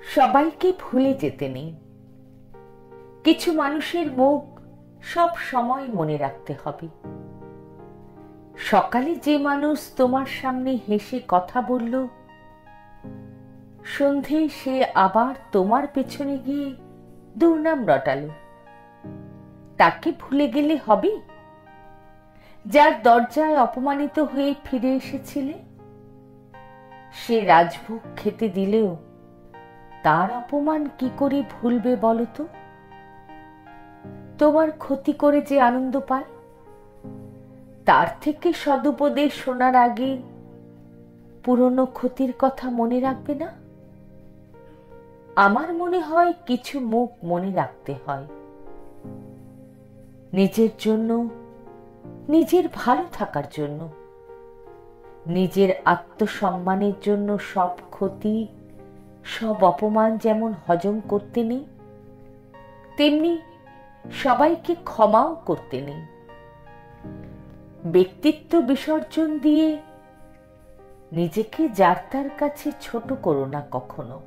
সবাইকে ভুলে যেতে নেই। কিছু মানুষের মুখ সব সময় মনে রাখতে হবে। সকালে যে মানুষ তোমার সামনে হেসে কথা বলল, সন্ধেয় সে আবার তোমার পেছনে গিয়ে দুর্নাম রটালো, তাকে ভুলে গেলে হবে? যার দরজায় অপমানিত হয়ে ফিরে এসেছিলে, সে রাজভোগ খেতে দিলেও তার অপমান কি করে ভুলবে বলো তো? তোমার ক্ষতি করে যে আনন্দ পায়, তার থেকে সদুপদেশ শোনার আগে পুরনো ক্ষতির কথা মনে রাখবে না? আমার মনে হয় কিছু মুখ মনে রাখতে হয়। নিজের জন্য, নিজের ভালো থাকার জন্য, নিজের আত্মসম্মানের জন্য সব ক্ষতি, সব অপমান যেমন হজম করতে নেই, তেমনি সবাইকে ক্ষমাও করতে নেই। ব্যক্তিত্ব বিসর্জন দিয়ে নিজেকে যার তার কাছে ছোট করো না কখনো।